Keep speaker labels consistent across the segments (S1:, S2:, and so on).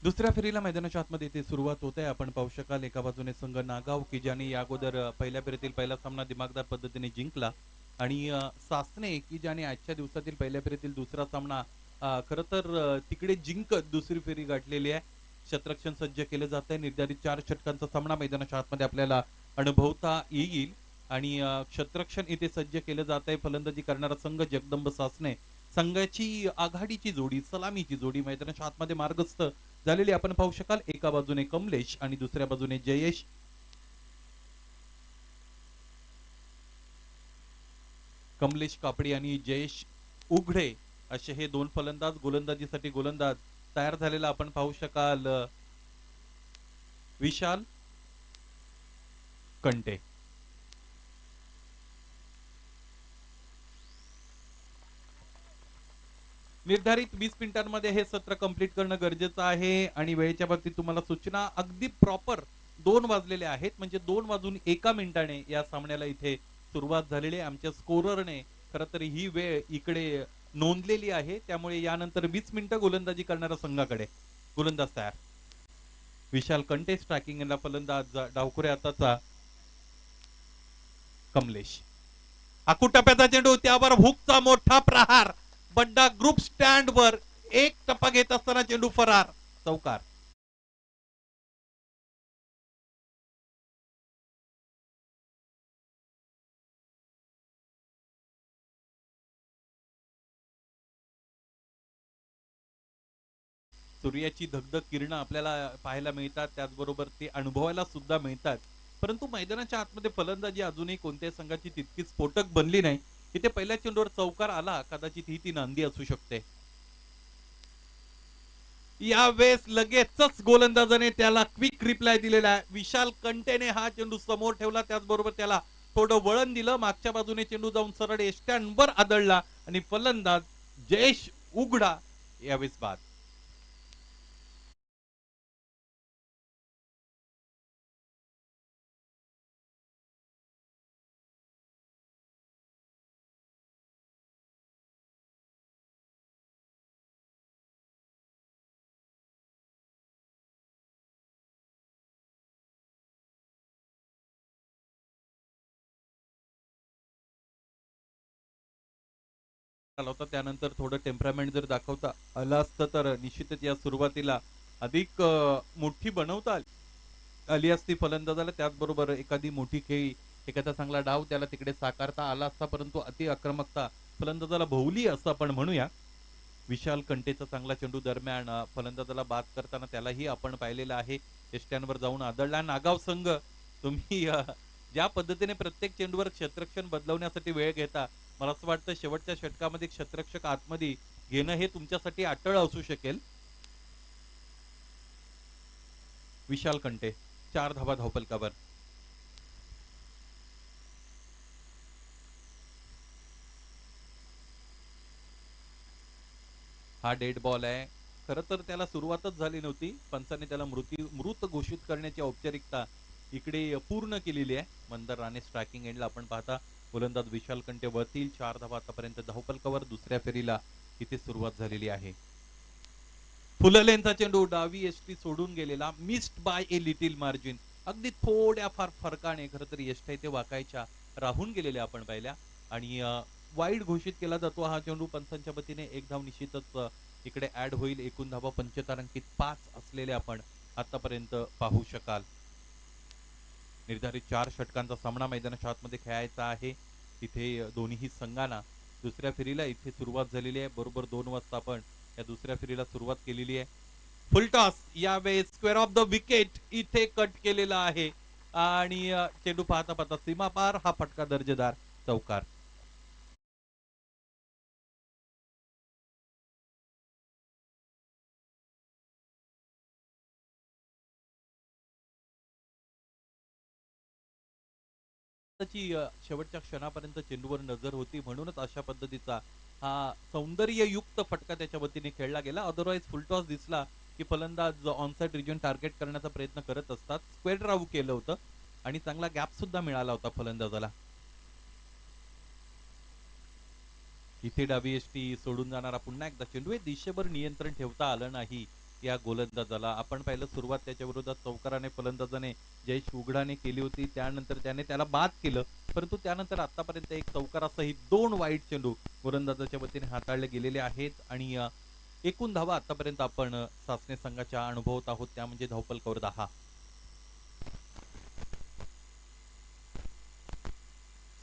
S1: दुसऱ्या फेरीला मैदानाच्या आतमध्ये इथे सुरुवात होते. आपण पाहू शकाल एका बाजूने संघ नागाव की ज्याने या अगोदर पहिल्या फेरीतील पहिला सामना दिमागदार पद्धतीने जिंकला आणि सासने की ज्याने आजच्या दिवसातील पहिल्या फेरीतील दुसरा सामना खरं तर तिकडे जिंकत दुसरी फेरी गाठलेली आहे. शतरक्षण सज्ज केलं जात आहे. निर्धारित 4 षटकांचा सामना मैदानाच्या आतमध्ये आपल्याला अनुभवता येईल आणि शतरक्षण इथे सज्ज केलं जात आहे. फलंदाजी करणारा संघ जगदंब सासने संघाची आघाडीची जोडी सलामीची जोडी मैदानाच्या आतमध्ये मार्गस्थ झालेली आपण पाहू शकाल. एका बाजूने कमलेश आणि दुसऱ्या बाजूने जयेश. कमलेश कापडी आणि जयेश उघडे असे हे दोन फलंदाज. गोलंदाजीसाठी गोलंदाज तयार झालेला आपण पाहू शकाल विशाल कंटे. निर्धारित 20 मिनिटांमध्ये हे सत्र कंप्लीट करणं गरजेचं आहे आणि वेळेच्या बाबतीत तुम्हाला सूचना अगदी प्रॉपर 2 वाजलेले आहेत म्हणजे 2 वाजून 1 मिनिटाने या सामन्याला इथे सुरुवात झालेली आहे. आमच्या स्कोररने खरं तर ही वेळ इकडे नोंदलेली आहे त्यामुळे यानंतर 20 मिनिटं गोलंदाजी करणाऱ्या संघाकडे गोलंदाज तयार. विशाल कंटे स्ट्रायकिंगला फलंदाज डावखुरे हाताचा कमलेश. आकुटप्याचा चेंडू त्यावर हुकचा मोठा प्रहार. बड्डा ग्रुप स्टँड वर एक टप्पा घेत असताना चेंडू फरार. चौकार. सूर्याची धगधग किरण आपल्याला पाहायला मिळतात त्याचबरोबर ते अनुभवायला सुद्धा मिळतात. परंतु मैदानाच्या आतमध्ये फलंदाजी अजूनही कोणत्याही संघाची तितकी स्फोटक बनली नाही. इथे पहिल्या चेंडूवर चौकार आला कदाचित ही ती नांदी असू शकते. यावेळेस लगेचच गोलंदाजाने त्याला क्विक रिप्लाय दिलेला आहे. विशाल कंटेने हा चेंडू समोर ठेवला त्याचबरोबर त्याला थोडं वळण दिलं. मागच्या बाजूने चेंडू जाऊन सरळ एस्टँडवर आदळला आणि फलंदाज जयेश उघडा यावेळेस बाद. आला होता त्यानंतर थोडं टेम्परामेंट जर दाखवता आलं असतं तर निश्चितच या सुरुवातीला अधिक मोठी बनवता आली असती फलंदाजाला. त्याचबरोबर एखादी मोठी खेळी एखादा चांगला डाव त्याला तिकडे साकारता आला असता परंतु अति आक्रमकता फलंदाजाला भोवली असं आपण म्हणूया. विशाल कंटेचा चांगला चेंडू दरम्यान फलंदाजाला बाद करताना त्यालाही आपण पाहिलेलं आहे. एस्टँडवर जाऊन आदळला. नागाव संघ तुम्ही ज्या पद्धतीने प्रत्येक चेंडूवर क्षेत्ररक्षण बदलवण्यासाठी वेळ घेता मला असं वाटतं शेवटच्या षटकामध्ये क्षेत्ररक्षक आतमध्ये घेणं हे तुमच्यासाठी अटळ असू शकेल. विशाल कंटे 4 धावा धावफलकावर. हा डेड बॉल आहे. खरं तर त्याला सुरुवातच झाली नव्हती. पंचाने त्याला मृत घोषित करण्याची औपचारिकता इकडे पूर्ण केलेली आहे. मंदर राणे स्ट्रायकिंग एंडला आपण पाहता गोलंदाज विशाल कंटे वरतील 4 धावा आतापर्यंत धावफलकावर. दुसऱ्या फेरीला इथे सुरुवात झालेली आहे. फुललेंचा चेंडू डावी एसटी सोडून गेलेला. Missed by a little margin. अगदी थोड्या फार फरकाने खरं तर एसट्या इथे वाकायच्या राहून गेलेल्या आपण पाहिल्या आणि वाईड घोषित केला जातो हा चेंडू. पंचांच्या वतीने एक धाव निश्चितच इकडे ऍड होईल. एकूण धावा पंचतारांकित 5 असलेले आपण आतापर्यंत पाहू शकाल. निर्धारित 4 षटकांचा सामना मैदानाच्या आतमध्ये खेळायचा आहे. इथे दोन्ही संघांना दुसऱ्या फेरीला इथे सुरुवात झालेली आहे. बरोबर 2 वाजता आपण या दुसऱ्या फेरीला सुरुवात केलेली आहे. फुलटॉस यावेळेस स्क्वेअर ऑफ द विकेट इथे कट केलेला आहे आणि चेंडू पाहता पाहता सीमा पार. हा फटका दर्जेदार चौकार. शेवटच्या क्षणापर्यंत चेंडूवर नजर होती म्हणूनच अशा पद्धतीचा हा सौंदर्ययुक्त फटका त्याच्या वतीने खेळला गेला. अदरवाईज फुलटॉस दिसला की फलंदाज ऑनसाइड रिजन टार्गेट करण्याचा प्रयत्न करत असतात. स्क्वेअर ड्राइव्ह केलं होतं आणि चांगला गॅप सुद्धा मिळाला होता फलंदाजाला. इथे डावी एसटी सोडून जाणारा पुन्हा एकदा चेंडू. दिशेवर नियंत्रण ठेवता आलं नाही या गोलंदाजाला. आपण पाहिलं सुरुवात त्याच्या विरोधात चौकाराने फलंदाजाने जयेश उघडाने केली होती, त्यानंतर त्याने त्याला बाद केलं, परंतु त्यानंतर आतापर्यंत एक चौकारासहित 2 वाईड चेंडू गोलंदाजाच्या वतीने हाताळले गेलेले आहेत आणि एकूण धावा आतापर्यंत आपण सासने संघाच्या अनुभवत आहोत त्या म्हणजे धावफलकावर 10.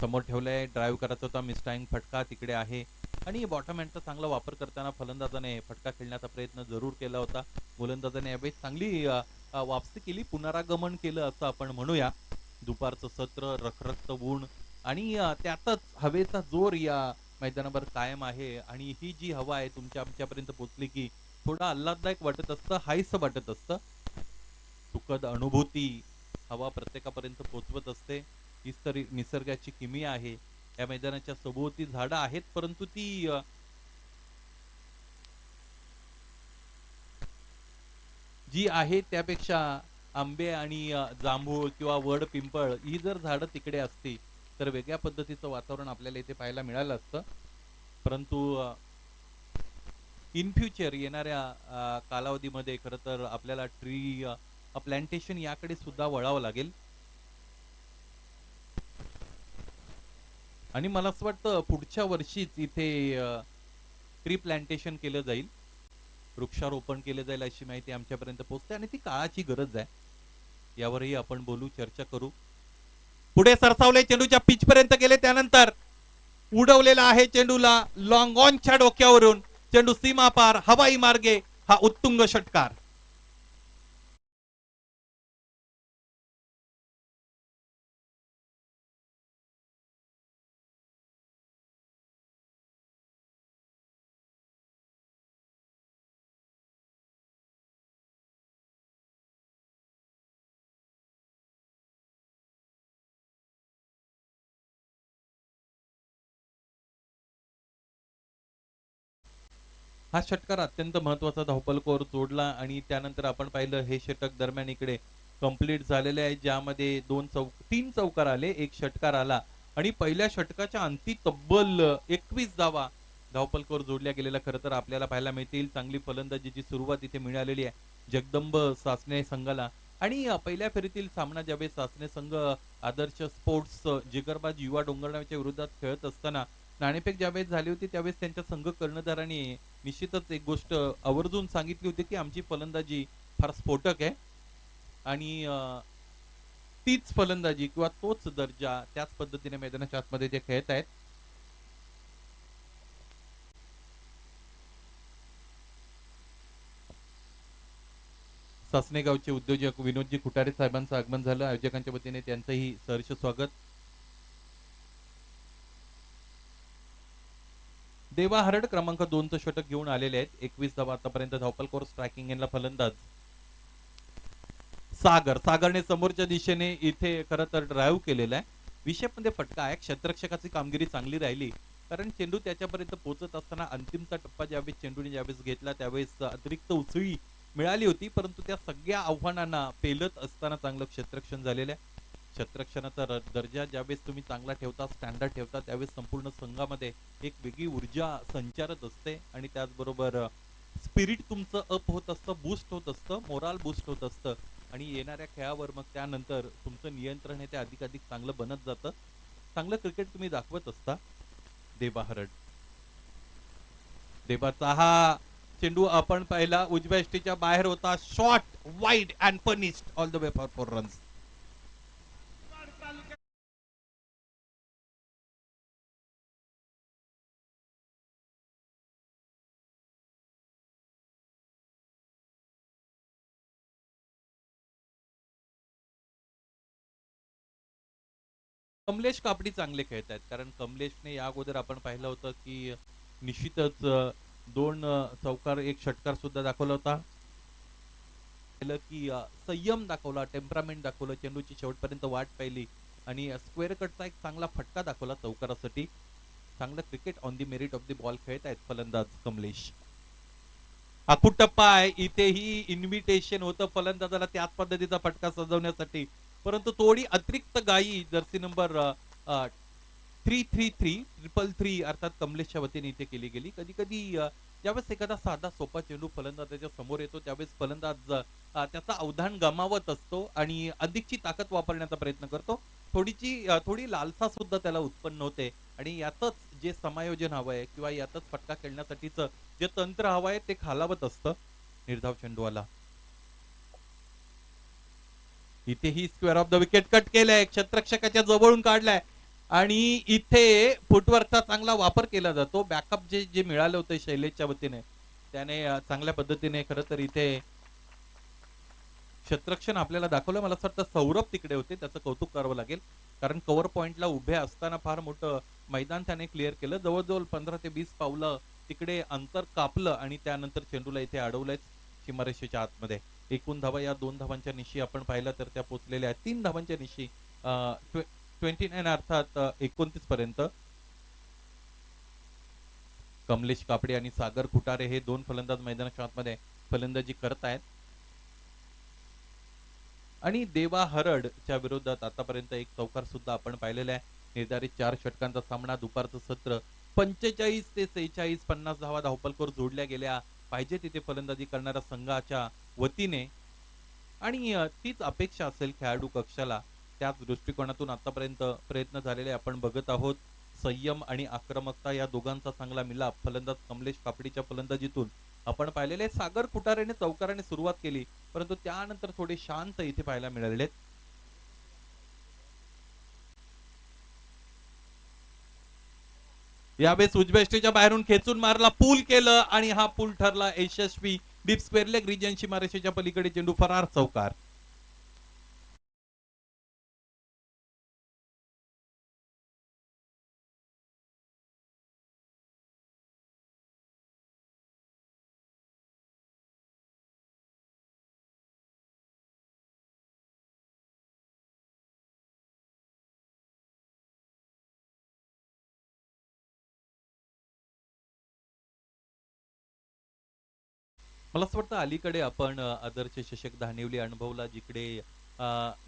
S1: समोर ठेवलंय, ड्राईव्ह करायचा होता, मिस्टाईंग फटका तिकडे आहे आणि बॉटम हँडचा चांगला वापर करताना फलंदाजाने फटका खेळण्याचा प्रयत्न जरूर केला होता. गोलंदाजाने यावेळी चांगली वापसी केली, पुनरागमन केलं असं आपण म्हणूया. दुपारचं सत्र, रखरखत ऊन आणि त्यातच हवेचा जोर या मैदानावर कायम आहे आणि ही जी हवा आहे तुमच्या आमच्यापर्यंत पोहोचली की थोडं आल्हाददायक वाटत असतं, हायस वाटत असतं. सुखद अनुभूती हवा प्रत्येकापर्यंत पोहोचवत असते. हीच तरी निसर्गाची किमया आहे. या मैदानाच्या सभोवती झाडं आहेत, परंतु ती जी आहे त्यापेक्षा आंबे आणि जांभूळ किंवा वड पिंपळ ही जर झाडं तिकडे असती तर वेगळ्या पद्धतीचं वातावरण आपल्याला इथे पाहायला मिळालं असतं. परंतु इन फ्युचर येणाऱ्या कालावधीमध्ये खरं तर आपल्याला ट्री प्लांटेशन याकडे सुद्धा वळावं लागेल आणि मला असं वाटतं पुढच्या वर्षीच इथे ट्री प्लांटेशन केलं जाईल, वृक्षारोपण केलं जाईल अशी माहिती आमच्यापर्यंत पोहोचते आणि ती काळाची गरज आहे. यावरही आपण बोलू, चर्चा करू. पुढे सरसावले, चेंडूच्या पिच पर्यंत गेले, त्यानंतर उडवलेला आहे चेंडूला लॉंग ऑनच्या डोक्यावरून, चेंडू सीमा पार हवाई मार्गे, हा उत्तुंग षटकार. हा षटकार अत्यंत महत्वाचा धावफलकावर जोडला आणि त्यानंतर आपण पाहिलं हे षटक दरम्यान इकडे कंप्लीट झालेले आहे, ज्यामध्ये 3 चौकार आले, एक षटकार आला आणि पहिल्या षटकाच्या अंती तब्बल 21 धावा धावफलकावर जोडल्या गेलेल्या खरं तर आपल्याला पाहायला मिळतील. चांगली फलंदाजीची सुरुवात इथे मिळालेली आहे जगदंब सासने संघाला आणि पहिल्या फेरीतील सामना ज्यावेळेस सासने संघ आदर्श स्पोर्ट्स जिगरबाज युवा डोंगरगावच्या विरोधात खेळत असताना नाणेफेक ज्यावेळेस झाली होती त्यावेळेस त्यांच्या संघ कर्णधाराने निश्चितच एक गोष्ट आवर्जून सांगितली होती की आमची फलंदाजी फार स्फोटक आहे आणि तीच फलंदाजी किंवा तोच दर्जा त्याच पद्धतीने मैदानाच्या आतमध्ये ते खेळत आहेत. सासने गावचे उद्योजक विनोदजी खुटारे साहेबांचं आगमन झालं, आयोजकांच्या वतीने त्यांचंही सहर्ष स्वागत. देवा हरड क्रमांक 2चं षटक घेऊन आलेले आहेत. 21 धावा आतापर्यंत धावफलकावर स्ट्रायकिंग एंडला फलंदाज सागरने समोरच्या दिशेने इथे खरं तर ड्राईव्ह केलेला आहे. विषयामध्ये फटका आहे, क्षेत्ररक्षकाची कामगिरी चांगली राहिली कारण चेंडू त्याच्यापर्यंत पोहोचत असताना अंतिमचा टप्पा ज्यावेळेस चेंडूने ज्यावेळेस घेतला त्यावेळेस अतिरिक्त उसळी मिळाली होती, परंतु त्या सगळ्या आव्हानांना पेलत असताना चांगलं क्षेत्ररक्षण झालेलं आहे. क्षेत्ररक्षणाचा दर्जा ज्यावेळेस तुम्ही चांगला ठेवता, स्टँडर्ड ठेवता, त्यावेळेस संपूर्ण संघामध्ये एक वेगळी ऊर्जा संचारत असते आणि त्याचबरोबर स्पिरिट तुमचं अप होत असतं, बूस्ट होत असतं, मोराल बूस्ट होत असतं आणि येणाऱ्या खेळावर मग त्यानंतर तुमचं नियंत्रण हे ते अधिकाधिक चांगलं बनत जातं. चांगलं क्रिकेट तुम्ही दाखवत असता. देबा हरड, देबाचा हा चेंडू आपण पाहिला उजव्या यष्टीच्या बाहेर होता, shot wide and punished all the way for 4 runs. Kamlesh कापडी चांगले खेळत आहेत कारण कमलेशने या अगोदर आपण पाहिलं होतं की निश्चितच 2 चौकार 1 षटकार सुद्धा दाखवला होता की संयम दाखवला, टेम्परामेंट दाखवलं, चेंडूची शेवटपर्यंत वाट पाहिली आणि स्क्वेअर कटचा एक चांगला फटका दाखवला चौकारासाठी. चांगलं cricket on the merit of the ball खेळत आहेत फलंदाज कमलेश. आखूड टप्पा आहे, इथेही इन्व्हिटेशन होतं फलंदाजाला त्याच पद्धतीचा फटका सजवण्यासाठी, परंतु थोडी अतिरिक्त गाई जर्सी नंबर 333 अर्थात कमलेशच्या वतीने इथे केली गेली. कधी कधी ज्यावेळेस एखादा साधा सोपा चेंडू फलंदाज त्याच्या समोर येतो त्यावेळेस फलंदाज त्याचा अवधान गमावत असतो आणि अधिकची ताकद वापरण्याचा प्रयत्न करतो. थोडी लालसा सुद्धा त्याला उत्पन्न होते आणि यातच जे समायोजन हवंय किंवा यातच फटका खेळण्यासाठीच जे तंत्र हवंय ते खालावत असतं निर्धाव चेंडूवाला. इथेही square of the wicket cut केलंय, क्षेत्ररक्षकाच्या जवळून काढलाय आणि इथे फुटवर्कचा चांगला वापर केला जातो. बॅकअप जे जे मिळालं होतं शैलेशच्या वतीने त्याने चांगल्या पद्धतीने खरं तर इथे क्षेत्ररक्षण आपल्याला दाखवलं. मला असं वाटतं सौरभ तिकडे होते, त्याचं कौतुक करावं लागेल. कारण कव्हर पॉइंटला उभे असताना फार मोठं मैदान त्याने क्लिअर केलं. जवळजवळ 15 ते 20 पावलं तिकडे अंतर कापलं आणि त्यानंतर चेंडूला इथे अडवलंय सीमारेषेच्या आतमध्ये. एकूण धावा या 2 धावांच्या निशी आपण पाहिलं तर त्या पोचलेल्या आहेत 3 धावांच्या निशी 29 अर्थात 29 पर्यंत. कमलेश कापडे आणि सागर खुटारे हे 2 फलंदाज मैदानाच्या आतमध्ये फलंदाजी करतायत आणि देवा हरडच्या विरोधात आतापर्यंत एक चौकार सुद्धा आपण पाहिलेला आहे. निर्धारित 4 षटकांचा सामना, दुपारचं सत्र 45 ते 46 50 धावा धावपलकर जोडल्या गेल्या पाहिजे तिथे फलंदाजी करणाऱ्या संघाच्या वतीने आणि तीच अपेक्षा असेल खेळाडू कक्षाला. त्याच दृष्टिकोनातून आतापर्यंत प्रयत्न झालेले आपण बघत आहोत. संयम आणि आक्रमकता या दोघांचा चांगला मिलाप फलंदाज कमलेश कापडीच्या फलंदाजीतून आपण पाहिलेले. सागर खुटारेने चौकाराने सुरुवात केली परंतु त्यानंतर थोडे शांत इथे पाहायला मिळाले. यावेळेस उजव्या बाहेरून खेचून मारला, पूल केलं आणि हा पूल ठरला यशस्वी. डीप स्क्वेअर लेग रिजन सीमारेषेच्या पलीकडे चेंडू फरार चौकार. मला असं वाटतं अलीकडे आपण आदर्श चषक धानिवली अनुभवला जिकडे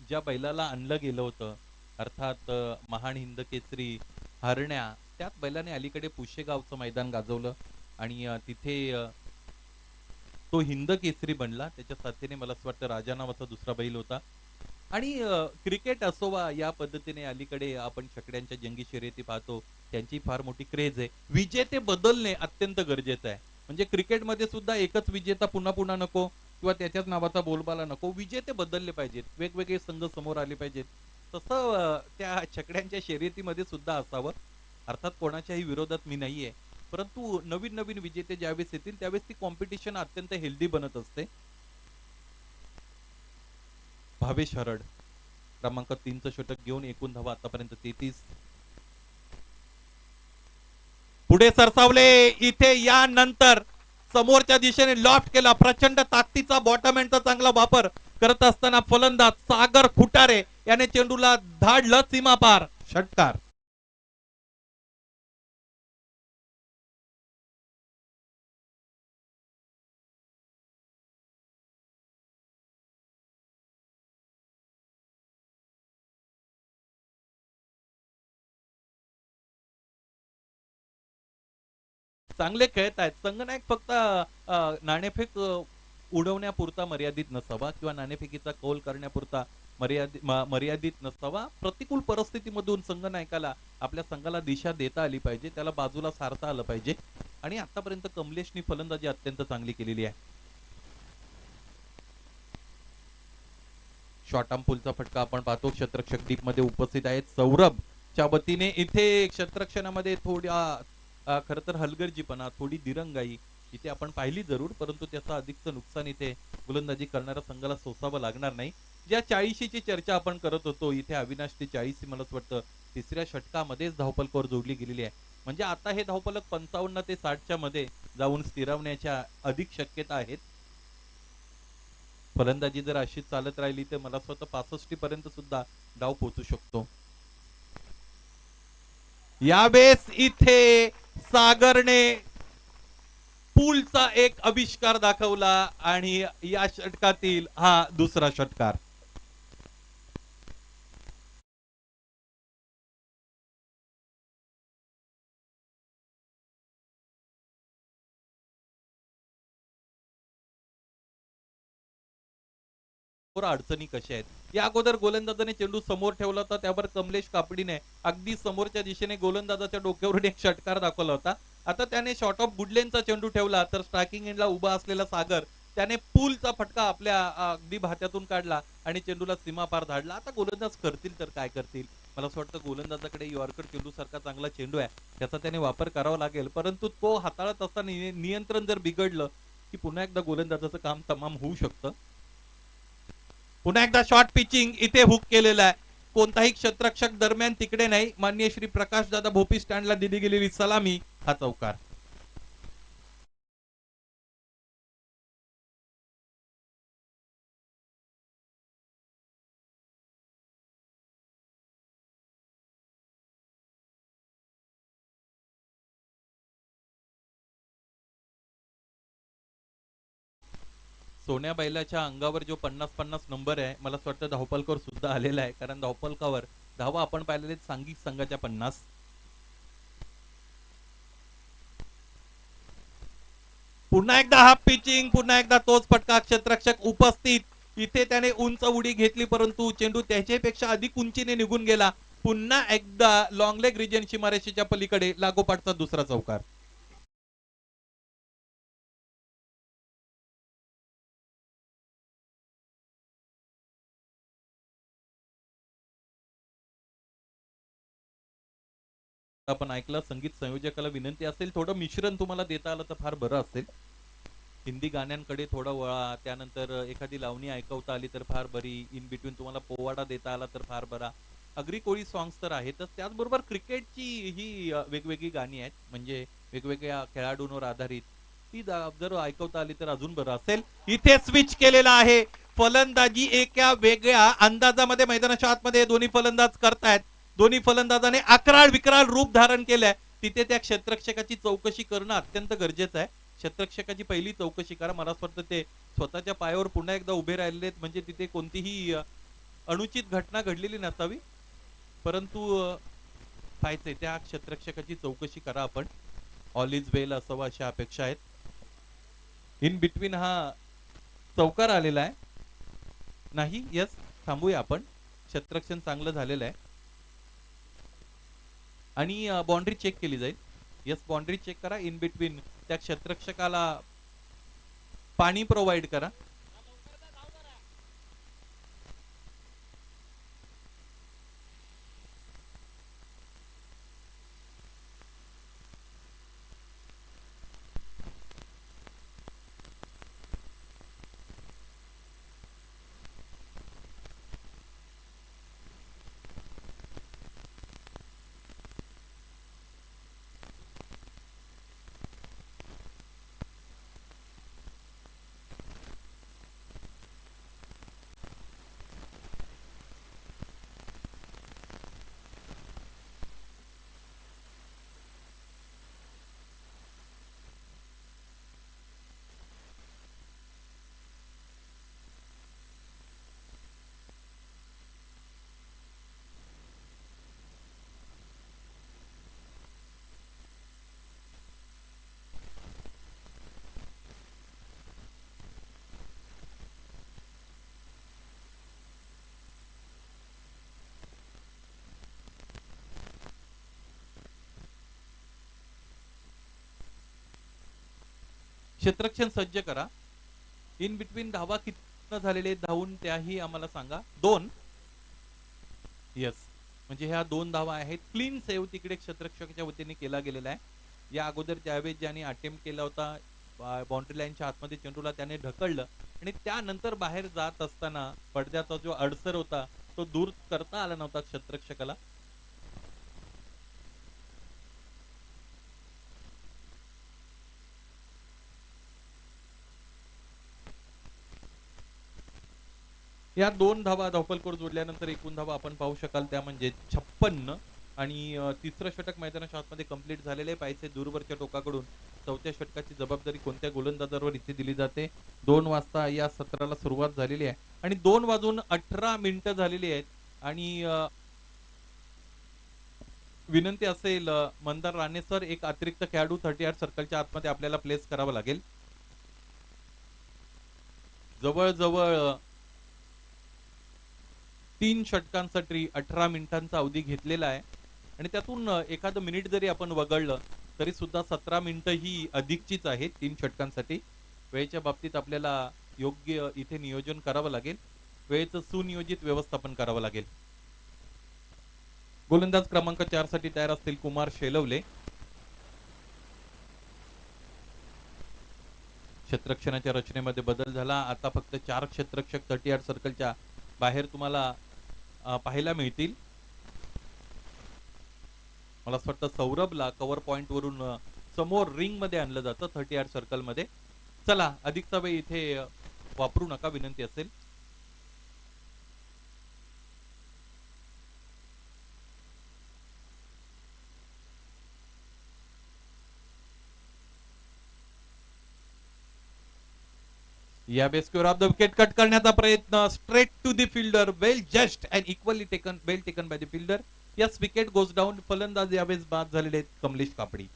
S1: ज्या बैलाला आणलं गेलं होतं अर्थात महान हिंद केसरी हरण्या, त्याच बैलाने अलीकडे पुशेगावचं मैदान गाजवलं आणि तिथे तो हिंद केसरी बनला. त्याच्या साथीने मला असं वाटतं राजा नावाचा दुसरा बैल होता आणि क्रिकेट असोवा या पद्धतीने अलीकडे आपण छकड्यांच्या जंगी शर्यती पाहतो, त्यांची फार मोठी क्रेज आहे. विजेते बदलणे अत्यंत गरजेचं आहे. म्हणजे क्रिकेटमध्ये सुद्धा एकच विजेता पुन्हा पुन्हा नको किंवा त्याच्याच नावाचा बोलबाला नको. विजेते बदलले पाहिजेत, वेगवेगळे संघ समोर आले पाहिजेत. तसं त्या छकड्यांच्या शर्यतीमध्ये सुद्धा असावं. अर्थात कोणाच्याही विरोधात मी नाहीये, परंतु नवीन नवीन विजेते ज्यावेळेस येतील त्यावेळेस ती कॉम्पिटिशन अत्यंत हेल्दी बनत असते. भावेश हरड क्रमांक 3चं षटक घेऊन एकूण धावा आतापर्यंत 33. पुढे सरसावले, इथे यानंतर समोरच्या दिशेने लॉफ्ट केला. प्रचंड ताकदीचा बॉटम एंडचा चांगला वापर करत असताना फलंदाज सागर खुटारे याने चेंडूला धाडलं सीमापार. षटकार. चांगले खेळत आहेत. संघनायक फक्त नाणेफेक उडवण्यापुरता मर्यादित नसावा किंवा नाणेफेकीचा कौल करण्यापुरता मर्यादित नसावा. प्रतिकूल परिस्थितीमधून संघनायकाला आपल्या संघाला दिशा देता आली पाहिजे, त्याला बाजूला सारता आलं पाहिजे आणि आतापर्यंत कमलेशनी फलंदाजी अत्यंत चांगली केलेली आहे. शॉर्ट आर्म पुलचा फटका आपण पाहतो. क्षेत्ररक्षक डीप मध्ये उपस्थित आहेत सौरभच्या वतीने. इथे क्षेत्ररक्षणामध्ये थोड्या खर तर हलगर्जीपणा, थोडी दिरंगाई इथे आपण पाहिली जरूर, परंतु त्याचं अधिकचं नुकसान इथे गोलंदाजी करणाऱ्या संघाला सोसावं लागणार नाही. ज्या 40ची चर्चा आपण करत होतो इथे अविनाशची 40 मला असं वाटतं तिसऱ्या षटकामध्येच धावपलकावर जोडली गेलेली आहे. म्हणजे आता हे धावपलक 55 ते 60च्या मध्ये जाऊन स्थिरावण्याच्या अधिक शक्यता आहेत. फलंदाजी जर अशीच चालत राहिली तर मला स्वतः 65 पर्यंत सुद्धा डाव पोहोचू शकतो. यावेळेस इथे सागरने पूलचा एक आविष्कार दाखवला आणि या षटकातील हा दुसरा षटकार. अडचणी कशा आहेत. या अगोदर गोलंदाजाने चेंडू समोर ठेवला होता, त्यावर कमलेश कापडीने अगदी समोरच्या दिशेने गोलंदाजाच्या डोक्यावरून एक षटकार दाखवला होता. आता त्याने शॉर्ट ऑफ गुडलेनचा चेंडू ठेवला तर स्ट्रायकिंग एंडला उभा असलेला सागर त्याने पूलचा फटका आपल्या अगदी भात्यातून काढला आणि चेंडूला सीमापार धाडला. आता गोलंदाज करतील तर काय करतील. मला असं वाटतं गोलंदाजाकडे यॉर्कर चेंडू सारखा चांगला चेंडू आहे, त्याचा त्याने वापर करावा लागेल. परंतु तो हाताळत असताना नियंत्रण जर बिघडलं की पुन्हा एकदा गोलंदाजाचं काम तमाम होऊ शकतं. पुन्हा एकदा शॉर्ट पिचिंग इथे हुक केलेला आहे. कोणताही क्षेत्ररक्षक दरम्यान तिकडे नाही. माननीय श्री प्रकाश दादा भोपी स्टँडला दिली गेलेली सलामी, हा चौकार. सोन्या बैलाच्या अंगावर जो 50-50 नंबर आहे, मला असं वाटतं धावपलकर सुद्धा आलेला आहे, कारण धावपलकावर धावा आपण पाहिलेले सांघिक संघाच्या 50. पुन्हा एकदा हाफ पिचिंग, पुन्हा एकदा तोच फटका. क्षेत्ररक्षक उपस्थित. इथे त्याने उंच उडी घेतली परंतु चेंडू त्याच्यापेक्षा अधिक उंचीने निघून गेला. पुन्हा एकदा लॉंग लेग रिजन सीमारेषेच्या पलीकडे लागोपाठचा दुसरा चौकार. आपण ऐकलं. संगीत संयोजकाला विनंती असेल थोडं मिश्रण तुम्हाला देता आलं तर फार बरं असेल. हिंदी गाण्यांकडे थोडा वळा, त्यानंतर एखादी लावणी ऐकवता आली तर फार बरी. इन बिटवीन तुम्हाला पोवाडा देता आला तर फार बरा. अग्री कोळी सॉंग्स तर आहेतच, त्याचबरोबर क्रिकेटची ही वेगवेगळी गाणी आहेत, म्हणजे वेगवेगळ्या खेळाडूंवर आधारित. ती जर ऐकवता आली तर अजून बरं असेल. इथे स्विच केलेला आहे. फलंदाजी एका वेगळ्या अंदाजामध्ये मैदानाच्या आतमध्ये दोन्ही फलंदाज करतायत. दोन्ही फलंदाजाने अकराळ विकराळ रूप धारण केलंय. तिथे त्या क्षेत्ररक्षकाची चौकशी करणं अत्यंत गरजेचं आहे. क्षेत्ररक्षकाची पहिली चौकशी करा. मला असं वाटतं ते स्वतःच्या पायावर पुन्हा एकदा उभे राहिलेले आहेत, म्हणजे तिथे कोणतीही अनुचित घटना घडलेली नसावी. परंतु पाहायचंय त्या क्षेत्ररक्षकाची चौकशी करा आपण. ऑल इज वेल असावं अशा अपेक्षा आहेत. इन बिटवीन हा चौकार आलेला आहे नाही. यस, थांबूया आपण. क्षेत्ररक्षण चांगलं झालेलं आहे आणि बाउंड्री चेक केली जाईल. यस, बाउंड्री चेक करा. इन बिटवीन त्या क्षेत्ररक्षकाला पाणी प्रोव्हाइड करा. क्षेत्ररक्षण सज्ज करा. इन बिटवीन धावा किती झालेले धावून त्याही आम्हाला सांगा. 2. यस, म्हणजे ह्या 2 धावा आहेत. क्लीन सेव्ह तिकडे क्षेत्ररक्षकाच्या वतीने केला गेलेला आहे. या अगोदर ज्यावेळेस ज्याने अटेम्प्ट केला होता बाउंड्री लाईनच्या आतमध्ये चेंडूला त्याने ढकललं आणि त्यानंतर बाहेर जात असताना पडद्याचा जो अडसर होता तो दूर करता आला नव्हता क्षेत्ररक्षकाला. या 2 धावा धावपलकोर जोडल्यानंतर एकूण धावा आपण पाहू शकाल त्या म्हणजे 56 आणि तिसरं षटक मैदानाच्या आतमध्ये कंप्लीट झालेले पाहिजे. दूरवरच्या टोकाकडून चौथ्या षटकाची जबाबदारी कोणत्या गोलंदाजावर इथे दिली जाते. 2 वाजता या सत्राला सुरुवात झालेली आहे आणि 2:18 झालेली आहेत आणि विनंती असेल मंदार राणे सर, एक अतिरिक्त खेळाडू 38 सर्कलच्या आतमध्ये आपल्याला प्लेस करावा लागेल. जवळजवळ 3 षटकांसाठी 18 मिनिटांचा अवधी घेतलेला आहे आणि त्यातून एखादं मिनिट जरी आपण वगळलं तरी सुद्धा 17 मिनिटं ही अधिकचीच आहेत 3 षटकांसाठी. वेळेच्या बाबतीत आपल्याला योग्य इथे नियोजन करावं लागेल, वेळेचं सुनियोजित व्यवस्थापन करावं लागेल. गोलंदाज क्रमांक 4 साठी तयार असतील कुमार शेलवले. क्षेत्ररक्षणाच्या रचनेमध्ये बदल झाला. आता फक्त 4 क्षेत्ररक्षक 38 सर्कलच्या बाहेर तुम्हाला पाहायला मिळतील. मला असं वाटतं सौरभला कव्हर पॉइंट वरून समोर रिंग मध्ये आणलं जातं 38 सर्कल मध्ये. चला, अधिकचा वेळ इथे वापरू नका, विनंती असेल. या बेस्क्युअर ऑफ द विकेट कट करण्याचा प्रयत्न, straight to the fielder, well just and equally taken, well taken by the fielder. Yes, wicket goes down. फलंदाज यावेळेस बाद झालेले आहेत कमलेश कापडी.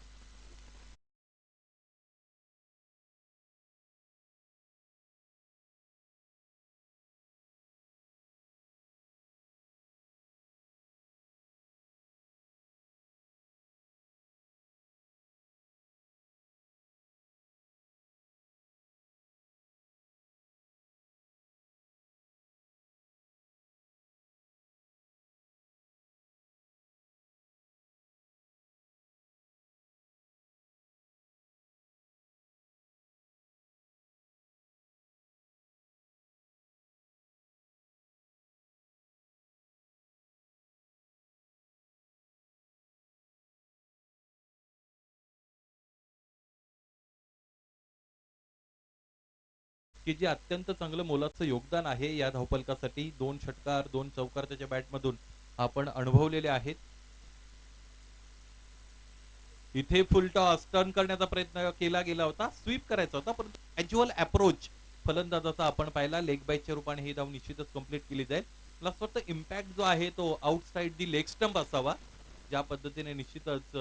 S1: की जे अत्यंत चांगलं मोलाचं योगदान आहे या धावपलकासाठी. 2 षटकार 2 चौकार त्याच्या बॅटमधून आपण अनुभवलेले आहेत. इथे फुल टॉस टर्न करण्याचा प्रयत्न केला गेला होता, स्वीप करायचा होता, पण कॅज्युअल अप्रोच फलंदाजाचा आपण पाहिला. लेग बायच्या रूपाने ही धाव निश्चितच कंप्लीट केली जाईल. मला असं वाटतं इम्पॅक्ट जो आहे तो आउटसाइड दी लेग स्टंप असावा. ज्या पद्धतीने निश्चितच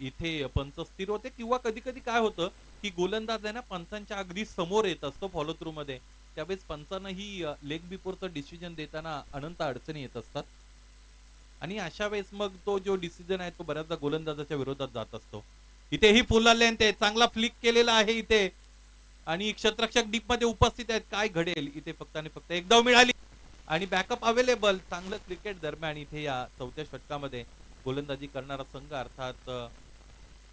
S1: इथे पंच स्थिर होते, किंवा कधी कधी काय होतं की गोलंदाज आहे ना पंचांच्या अगदी समोर येत असतो फॉलो थ्रू मध्ये. त्यावेळेस पंचांनाही लेग बिफोरचं डिसिजन देताना अनंत अडचणी येत असतात आणि अशा वेळेस मग तो जो डिसिजन आहे तो बऱ्याचदा गोलंदाजाच्या विरोधात जात असतो. इथे ही फुल लेंथ आहे, चांगला फ्लिक केलेला आहे इथे आणि क्षेत्ररक्षक डीप मध्ये उपस्थित आहेत. काय घडेल इथे? फक्त आणि फक्त एक धाव मिळाली आणि बॅकअप अवेलेबल. चांगलं क्रिकेट दरम्यान इथे या 4थ्या षटकामध्ये गोलंदाजी करणारा संघ अर्थात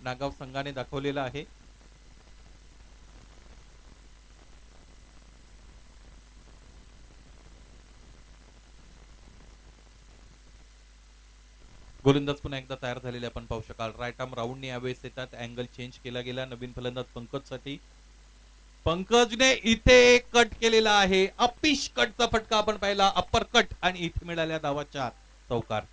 S1: नागाव संघाने दाखवलेला आहे. गोलंदाज पुन्हा एकदा तयार झालेले आपण पाहू शकाल. राईट आर्म राऊंडने यावेळेस येतात. अँगल चेंज केला गेला. नवीन फलंदाज पंकज साठी. पंकजने इथे कट केलेला आहे. अपिश कटचा फटका आपण पाहिला, अप्पर कट, आणि इथे मिळाल्या धावा 4 चौकार.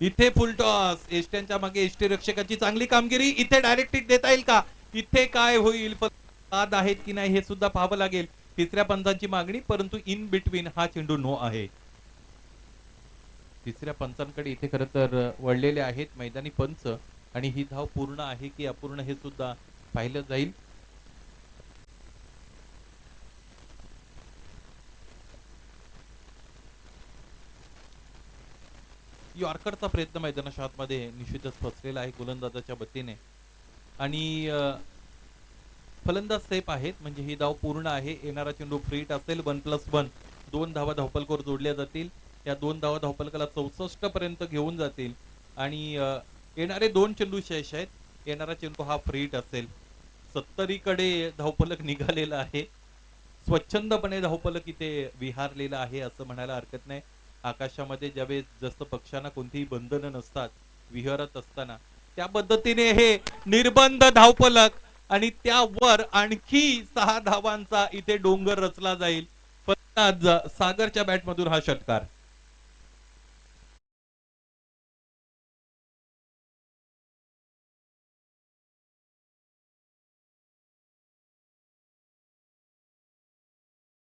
S1: इथे फुल टॉस. एष्ट्यांच्या मागे एष्टी रक्षकाची चांगली कामगिरी. इथे डायरेक्ट हिट देता येईल का? इथे काय होईल? बाद आहेत की नाही हे सुद्धा पाहावं लागेल. तिसऱ्या पंचांची मागणी, परंतु इन बिटवीन हा चेंडू नो आहे. तिसऱ्या पंचांकडे इथे खरं तर वळलेले आहेत मैदानी पंच, आणि ही धाव पूर्ण आहे की अपूर्ण हे सुद्धा पाहिलं जाईल. यॉर्करचा प्रयत्न मैदानाच्या आतमध्ये निश्चितच फसलेला आहे गोलंदाजाच्या वतीने, आणि फलंदाज सेफ आहेत, म्हणजे ही धाव पूर्ण आहे. येणारा चेंडू फ्रीट असेल. 1+1 2 धावा धावपलकावर जोडल्या जातील. या 2 धावा धावपलकाला 64 पर्यंत घेऊन जातील, आणि येणारे 2 चेंडू शेष आहेत. येणारा चेंडू हा फ्रीट असेल. 70 कडे धावपलक निघालेला आहे. स्वच्छंदपणे धावपलक इथे विहारलेला आहे असं म्हणायला हरकत नाही. आकाशामध्ये ज्यावेळेस जसं पक्ष्यांना कोणतीही बंधनं नसतात विहरत असताना, त्या पद्धतीने हे निर्बंध धावपलक, आणि त्यावर आणखी 6 धावांचा इथे डोंगर रचला जाईल. आज सागरच्या बॅटमधून हा षटकार.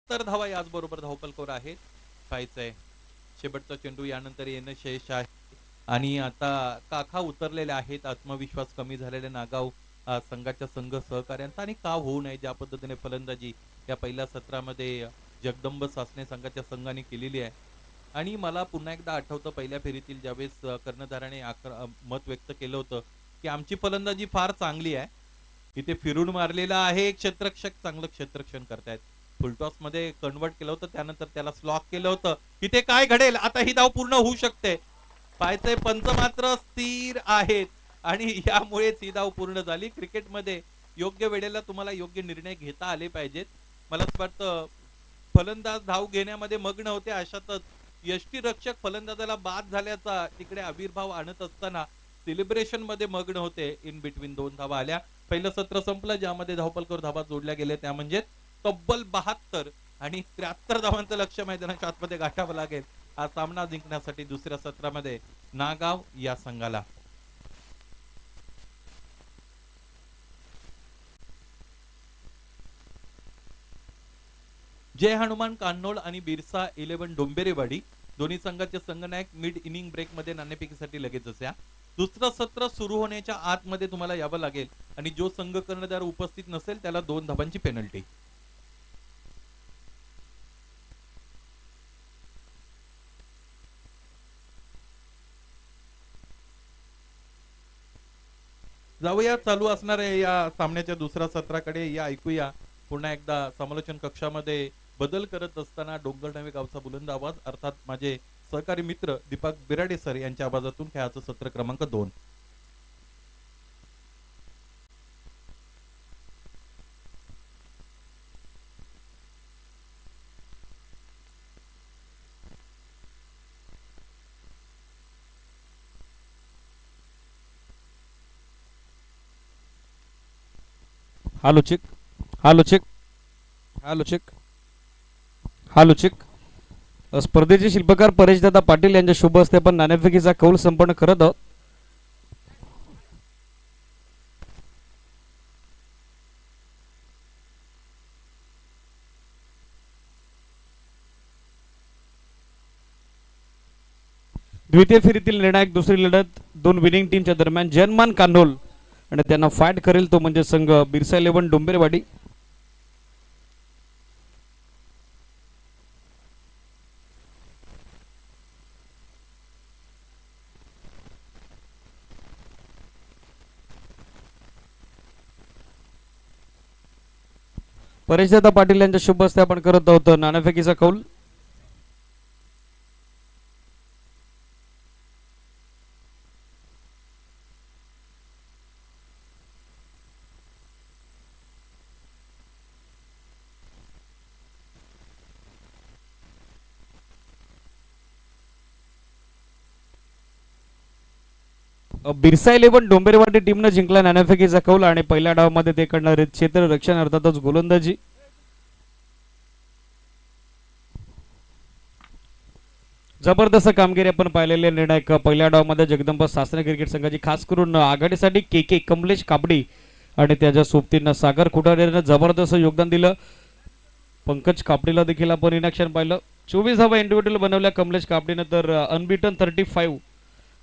S1: तर धावा याचबरोबर धावपलकोर आहेत. पाहायचंय शेवटचा चेंडू यानंतर येणं शेष आहे आणि आता काखा उतरलेले आहेत. आत्मविश्वास कमी झालेले नागाव संघाच्या संघ सहकार्यांचा आणि का होऊ नये ज्या पद्धतीने फलंदाजी या पहिल्या सत्रामध्ये जगदंब सासने संघाच्या संघाने केलेली आहे. आणि मला पुन्हा एकदा आठवतं पहिल्या फेरीतील ज्यावेळेस कर्णधाराने मत व्यक्त केलं होतं की आमची फलंदाजी फार चांगली आहे. इथे फिरून मारलेला आहे एक क्षेत्ररक्षक, चांगलं क्षेत्ररक्षण करतायत. फुलटॉस मध्ये कन्वर्ट केलं होतं, त्यानंतर त्याला स्लॉक केलं होतं. इथे काय घडेल आता, ही धाव पूर्ण होऊ शकते. पाहायचंय पंच मात्र स्थिर आहेत आणि यामुळेच ही धाव पूर्ण झाली. क्रिकेटमध्ये योग्य वेळेला तुम्हाला योग्य निर्णय घेता आले पाहिजेत. मला असं वाटतं फलंदाज धाव घेण्यामध्ये मग्न होते, अशातच यष्टीरक्षक फलंदाजाला बाद झाल्याचा तिकडे आविर्भाव आणत असताना सेलिब्रेशन मध्ये मग्न होते. इन बिटवीन 2 धावा आल्या. पहिलं सत्र संपलं ज्यामध्ये धावपलकर धावा जोडल्या गेल्या, त्या म्हणजे तब्बल 72 आणि 73 धावांचं लक्ष्य मैदानाच्या आतमध्ये गाठावं लागेल हा सामना जिंकण्यासाठी दुसऱ्या सत्रामध्ये नागाव या संघाला. जय हनुमान कान्होळ आणि बिरसा 11 डोंबेरेवाडी दोन्ही संघाचे संघनायक मिड इनिंग ब्रेक मध्ये नाणेफेकीसाठी लगेचच या. दुसरं सत्र सुरू होण्याच्या आतमध्ये तुम्हाला यावं लागेल आणि जो संघ कर्णधार उपस्थित नसेल त्याला 2 धावांची पेनल्टी. जाऊया चालू असणाऱ्या या सामन्याच्या दुसऱ्या सत्राकडे. या ऐकूया पुन्हा एकदा समालोचन कक्षामध्ये बदल करत असताना डोंगरनावे गावचा बुलंद आवाज अर्थात माझे सहकारी मित्र दीपक बिराडे सर यांच्या आवाजातून खेळाचं सत्र क्रमांक 2.
S2: हालो चिक हालो चिक हालो चिक हालो चिक. स्पर्धेचे शिल्पकार परेशदादा पाटील यांच्या शुभ हस्ते आपण नाणेफेकीचा कौल संपन्न करत आहोत. द्वितीय फेरीतील निर्णायक दुसरी लढत 2 विनिंग टीमच्या दरम्यान. जनमान कान्होल आणि त्यांना फाईट करेल तो म्हणजे संघ बिरसा 11 डोंबेरेवाडी. परेशदादा पाटील यांच्या शुभ हस्ते आपण करत आहोत नाणेफेकीचा कौल. बिरसा 11 डोंबेरेवाडी टीमनं जिंकला नाणेफेकीचा कौल आणि पहिल्या डावामध्ये ते करणारे क्षेत्ररक्षण अर्थातच गोलंदाजी. जबरदस्त कामगिरी आपण पाहिलेली. निर्णायक पहिल्या डावामध्ये जगदंब सासने क्रिकेट संघाची खास करून आघाडीसाठी के कमलेश कापडी आणि त्याच्या सोबतीनं सागर खुटारेनं जबरदस्त योगदान दिलं. पंकज कापडीला देखील आपण इनॅक्शन पाहिलं. 24 धावा इंडिव्हिज्युअल बनवल्या कमलेश कापडीनं, तर अनबिटन 35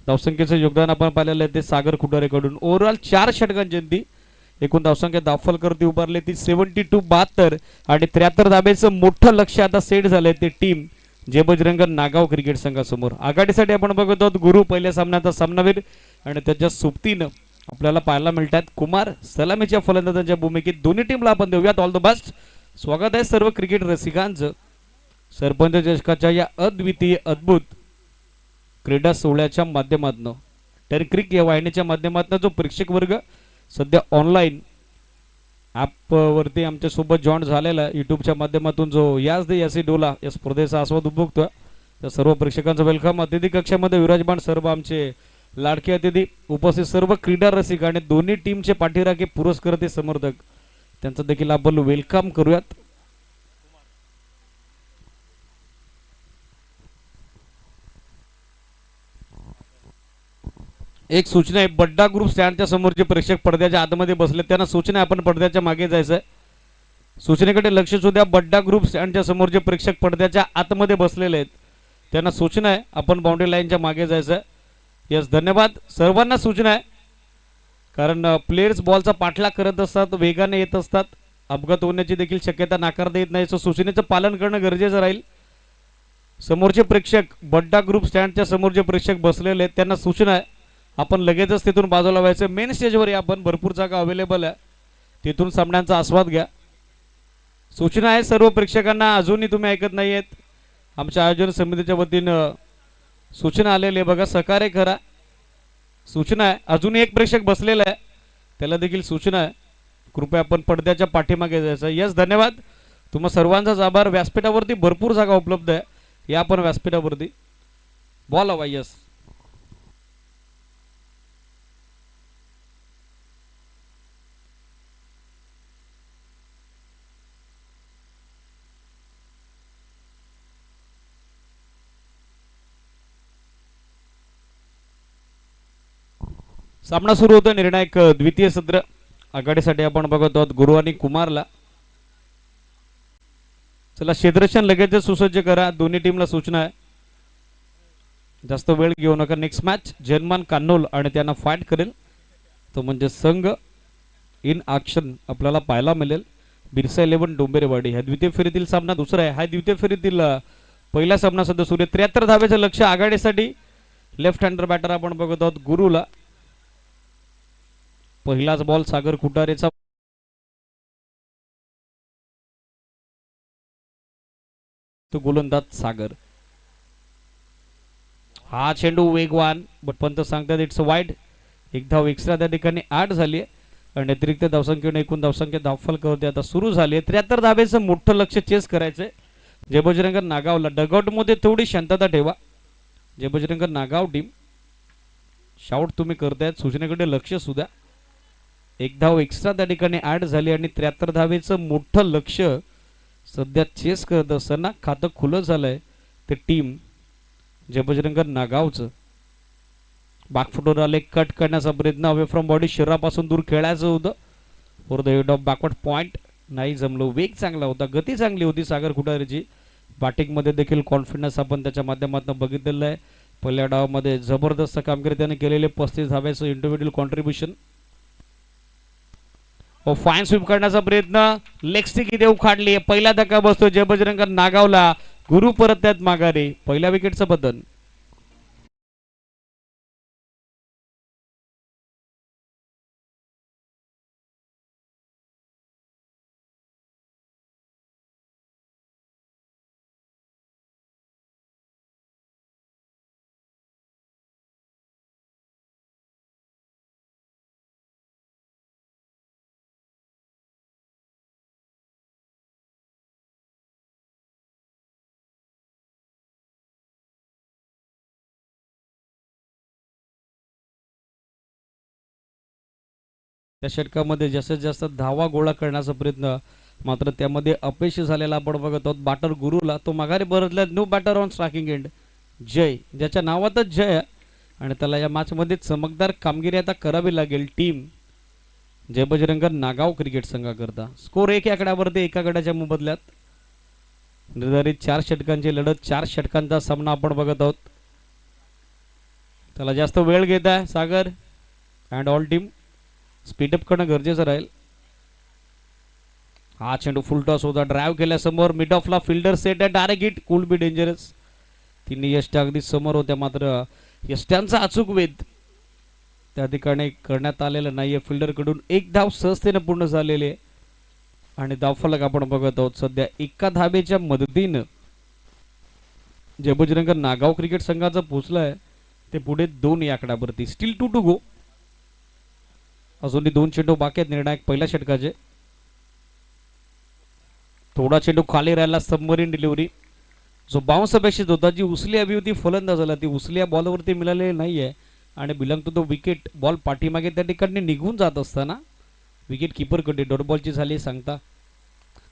S2: धावसंख्येचं योगदान आपण पाहिलेलं आहे ते सागर खुटारेकडून. ओव्हरऑल 4 षटकांची एकूण धावसंख्या दाफलकरती उभारली ती 72 72 आणि 73 धाब्याचं मोठं लक्ष आता सेट झालंय ते टीम जे बजरंग नागाव क्रिकेट संघासमोर. आघाडीसाठी आपण बघत आहोत गुरु पहिल्या सामन्याचा सामनावीर आणि त्याच्या सोबतीनं आपल्याला पाहायला मिळतात कुमार सलामीच्या फलंदाजांच्या भूमिकेत. दोन्ही टीमला आपण देऊयात ऑल द बेस्ट. स्वागत आहे सर्व क्रिकेट रसिकांचं सरपंच चषकाच्या या अद्वितीय अद्भुत क्रीडा सोहळ्याच्या माध्यमातून. टेन क्रिक या वाहिनीच्या माध्यमातून जो प्रेक्षक वर्ग सध्या ऑनलाईन ॲप वरती आमच्या सोबत जॉईन झालेला युट्यूबच्या माध्यमातून जो याच दे यासी डोला या स्पर्धेचा आस्वाद उपभोगतोय त्या सर्व प्रेक्षकांचं वेलकम. अतिथी कक्षामध्ये विराजमान सर्व आमचे लाडके अतिथी, उपस्थित सर्व क्रीडा रसिक आणि दोन्ही टीमचे पाठीराखे पुरस्कर्ते समर्थक त्यांचं देखील आपण वेलकम करूयात. एक सूचना आहे, बड्डा ग्रुप स्टँडच्या समोरचे प्रेक्षक पडद्याच्या आतमध्ये बसले, त्यांना सूचना आहे आपण पडद्याच्या मागे जायचंय. सूचनेकडे लक्ष असू द्या. बड्डा ग्रुप स्टँडच्या समोरचे प्रेक्षक पडद्याच्या आतमध्ये बसलेले आहेत, त्यांना सूचना आहे आपण बाउंड्री लाईनच्या मागे जायचंय. यस, धन्यवाद. सर्वांना सूचना आहे, कारण प्लेयर्स बॉलचा पाठलाग करत असतात, वेगाने येत असतात, अपघात होण्याची देखील शक्यता नाकारता येत नाही. सो सूचनेचं पालन करणं गरजेचं राहील. समोरचे प्रेक्षक, बड्डा ग्रुप स्टँडच्या समोरचे प्रेक्षक बसलेले आहेत, त्यांना सूचना आहे आपण लगेचच तिथून बाजूला व्हायचं. मेन स्टेजवर या, आपण भरपूर जागा अवेलेबल आहे, तिथून सामन्यांचा आस्वाद घ्या. सूचना आहे सर्व प्रेक्षकांना. अजूनही तुम्ही ऐकत नाही आहेत, आमच्या आयोजन समितीच्या वतीनं सूचना आलेली आहे, बघा सहकार्य करा. सूचना आहे, अजूनही एक प्रेक्षक बसलेला आहे, त्याला देखील सूचना आहे कृपया आपण पडद्याच्या पाठीमागे जायचं. यस, धन्यवाद. तुम्हा सर्वांचाच आभार. व्यासपीठावरती भरपूर जागा उपलब्ध आहे, या आपण व्यासपीठावरती. बॉल हवा. यस, सामना सुरू होतो. निर्णायक द्वितीय सत्र आघाडीसाठी आपण बघत आहोत गुरु आणि कुमारला. चला क्षेत्ररक्षण लगेच सुसज्ज करा. दोन्ही टीमला सूचना आहे जास्त वेळ घेऊ नका. नेक्स्ट मॅच जर्मन कान्नोल आणि त्यांना फाईट करेल तो म्हणजे संघ इन ॲक्शन आपल्याला पाहायला मिळेल. बिरसा 11 डोंबेरेवाडी. हा द्वितीय फेरीतील सामना दुसरा आहे. हा द्वितीय फेरीतील पहिला सामना सध्या सुरू आहे. 73 धावेचं लक्ष आघाडीसाठी. लेफ्ट हँडर बॅटर आपण बघत आहोत गुरुला. पहिलाच बॉल सागर कुटारेचा. तो गोलंदाज सागर. हा चेंडू वेगवान, बट पंत सांगतात इट्स वाईड. एक धाव एक्स्ट्रा त्या ठिकाणी 8 झाली आणि अतिरिक्त धावसंख्येने एकूण धावसंख्या धावफलकावरती आता सुरू झाली आहे. 73 धावेचं मोठं लक्ष चेस करायचंय. जय बजरंग नागावला डगआउट मध्ये थोडी शांतता ठेवा. जय बजरंग नागाव टीम शाउट तुम्ही करतायत, सूचनेकडे लक्ष सुद्धा. एक धाव एक्स्ट्रा त्या ठिकाणी 8 झाली आणि 73 धावेचं मोठं लक्ष सध्या चेस करत असताना खातं खुलं झालंय ते टीम जय बजरंग नागावचं. बॅकफुटवर आले, कट करण्याचा प्रयत्न, अवे फ्रॉम बॉडी, शरीरापासून दूर खेळायचं होतं. For the head of backward point नाही जमलो. वेग चांगला होता, गती चांगली होती सागर कुटारेची. बॅटिंगमध्ये देखील कॉन्फिडन्स आपण त्याच्या माध्यमातून बघितलेलं आहे. पहिल्या डावामध्ये जबरदस्त कामगिरी त्याने केलेले. 35 धाव्याचं इंडिव्हिज्युअल कॉन्ट्रीब्युशन. फाईन स्वीप करण्याचा प्रयत्न, लेग स्टिक इथे उखाडली. पहिला धक्का बसतो जय बजरंग नागावला. गुरु परत त्यात माघारी. पहिल्या विकेटचं बदल. त्या षटकामध्ये जास्तीत जास्त धावा गोळा करण्याचा प्रयत्न, मात्र त्यामध्ये अपयशी झालेला आपण बघत आहोत. बॅटर गुरुला तो माघारी परतला. New batter on striking end Jay, ज्याच्या नावातच जय आहे आणि त्याला या मॅच मध्ये चमकदार कामगिरी आता करावी लागेल टीम जय बजरंग नागाव क्रिकेट संघाकरता. स्कोर 1 आकड्यावरती एका गटाच्या मोबदल्यात निर्धारित 4 षटकांची लढत. 4 षटकांचा सामना आपण बघत आहोत. त्याला जास्त वेळ घेत आहे सागर अँड ऑल टीम. स्पीडअप करणं गरजेचं राहील. हा चेंडू फुल टॉस होता. ड्राईव्ह केल्यासमोर मिड ऑफला फिल्डर सेट आहे. Direct hit Kul be dangerous. तिन्ही यष्ट्या अगदी समोर होत्या, मात्र यष्ट्यांचा अचूक वेध त्या ठिकाणी करण्यात आलेला नाहीये. फिल्डरकडून एक धाव सहजतेने पूर्ण झालेली आहे आणि धावफलक आपण बघत आहोत सध्या 1 धावेच्या मदतीनं जय बजरंग नागाव क्रिकेट संघाचं पोचलंय ते पुढे 2 या आकड्यावरती. स्टील 2 टू गो. अजूनही 2 चेंडू बाकी आहेत निर्णायक पहिल्या षटकाचे. थोडा चेंडू खाली राहिला. सबमरीन डिलिव्हरी जो बाउन्स अपेक्षित होता, जी उचली हवी होती फलंदाजाला, ती उचली या बॉलवरती मिळालेली नाहीये आणि belong to the wicket. Ball पाठीमागे त्या ठिकाणी निघून जात असताना विकेट किपरकडे डॉट बॉलची झाली सांगता.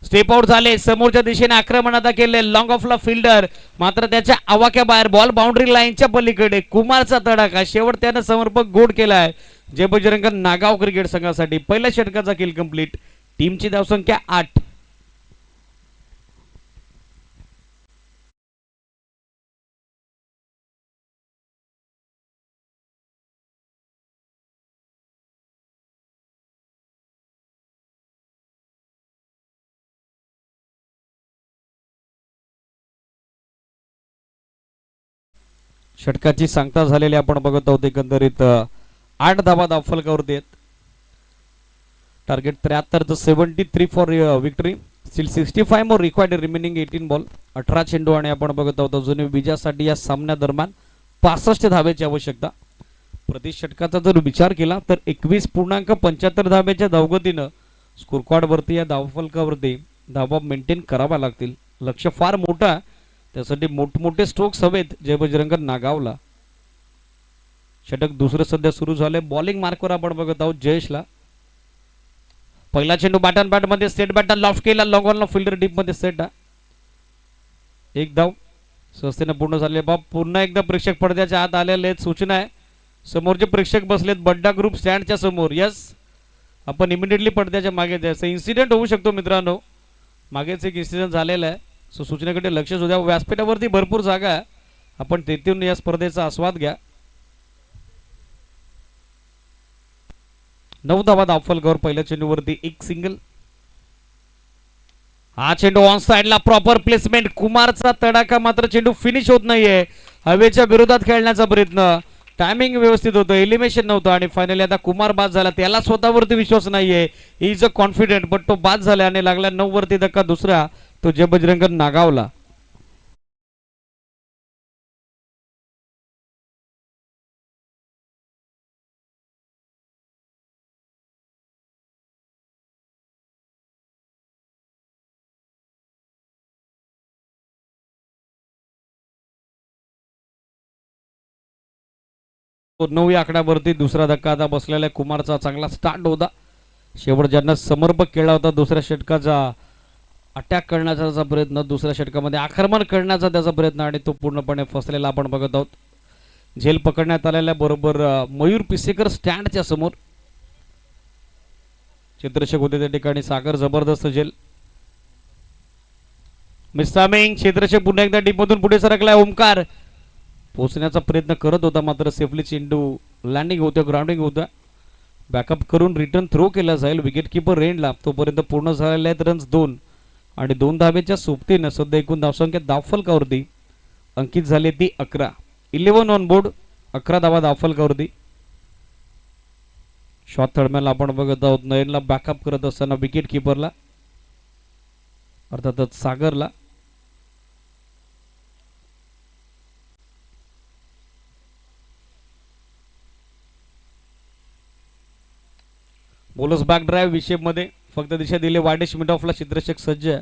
S2: स्टेप आउट झाले, समोरच्या दिशेने आक्रमण आता केले, लॉंग ऑफला फिल्डर मात्र त्याच्या आवाक्या बाहेर, बॉल बाउंड्री लाईनच्या पलीकडे. कुमारचा तडाखा, शेवट त्यानं समर्पक गोड केलाय जय बजरंग नागाव क्रिकेट संघासाठी. पहिल्या षटकाचा किल कंप्लीट. टीमची धावसंख्या 8. षटकाची सांगता झालेली आपण बघत आहोत. एकंदरीत 8 धावा धावफलकावरती आहेत. Target 73 73 for victory. Steel 65 more required remaining 18 ball. 18 चेंडू आणि आपण बघत आहोत अजून विजयासाठी या सामन्यादरम्यान 65 धावेची आवश्यकता. प्रति षटकाचा जर विचार केला तर 21.75 धावेच्या धावगतीनं स्कोरकार्डवरती या धावफलकावरती धावा मेंटेन कराव्या लागतील. लक्ष फार मोठा, त्यासाठी मोठमोठे स्ट्रोक्स हवेत जय बजरंग नागावला. षटक दुसरं सध्या सुरू झाले. बॉलिंग मार्कवर आपण बघत आहोत जयेशला. पहिला चेंडू बॅटन बॅट मध्ये सेट, बॅटन लॉफ्ट केला, लॉंग ऑनला फिल्डर डीप मध्ये सेट. एक धाव सहजतेने पूर्ण झाले. बाब पुन्हा एकदा प्रेक्षक पडद्याच्या आत आलेले आहेत. सूचना आहे, समोरचे प्रेक्षक बसलेत बड्डा ग्रुप स्टँडच्या समोर. यस, आपण इमिडिएटली पडद्याच्या मागे जायचं. इन्सिडेंट होऊ शकतो मित्रांनो, मागेच एक इन्सिडेंट झालेला आहे. सो सूचनेकडे लक्ष द्या. व्यासपीठावरती भरपूर जागा आहे, आपण तेथून या स्पर्धेचा आस्वाद घ्या. 9 धावा धावफलकावर. पहिल्या चेंडूवरती एक सिंगल. हा चेंडू ऑन साइडला, प्रॉपर प्लेसमेंट. कुमारचा तडाखा, मात्र चेंडू फिनिश होत नाहीये. हवेच्या विरोधात खेळण्याचा प्रयत्न, टायमिंग व्यवस्थित होतं, एलिमिनेशन नव्हतं आणि फायनली आता कुमार बाद झाला. त्याला स्वतःवरती विश्वास नाहीये. इज अ कॉन्फिडेंट, बट तो बाद झाला आणि लागला 9 वरती धक्का दुसरा, तो जय बजरंग नागावला. तो 9 या आकड्यावरती दुसरा धक्का आता बसलेला. कुमारचा चांगला स्टार्ट होता. शेवट ज्यांना समर्पक केला होता दुसऱ्या षटकाचा अटॅक करण्याचा प्रयत्न, दुसऱ्या षटकामध्ये आक्रमण करण्याचा त्याचा प्रयत्न आणि तो पूर्णपणे फसलेला आपण बघत आहोत. झेल पकडण्यात आलेल्या बरोबर मयूर पिसेकर स्टँडच्या समोर क्षेत्ररक्षक होते त्या ठिकाणी. सागर जबरदस्त झेल. मिस्टामिंग क्षेत्ररक्षक पुन्हा एकदा डीप मधून पुढे सरकलाय. ओमकार पोहोचण्याचा प्रयत्न करत होता, मात्र सेफली चेंडू लँडिंग होतं, ग्राउंडिंग होतं. बॅकअप करून रिटर्न थ्रो केला जाईल. विकेट किपर रेंडला. तोपर्यंत पूर्ण झालेले आहेत रन्स 2 आणि 2 धावेच्या सोबतीनं सध्या एकूण धावसंख्या धावफलकावरती अंकित झाली ती 11. 11 ऑन बोर्ड. 11 धावा धावफलकावरती. शॉट थर्डमॅनला आपण बघत आहोत. नयनला बॅकअप करत असताना विकेट किपरला, अर्थातच सागरला. बोलस बॅक ड्राईव्ह विषय मध्ये फक्त दिशा दिले. वायडे मिड ऑफला चित्ररक्षक सज्ज आहे.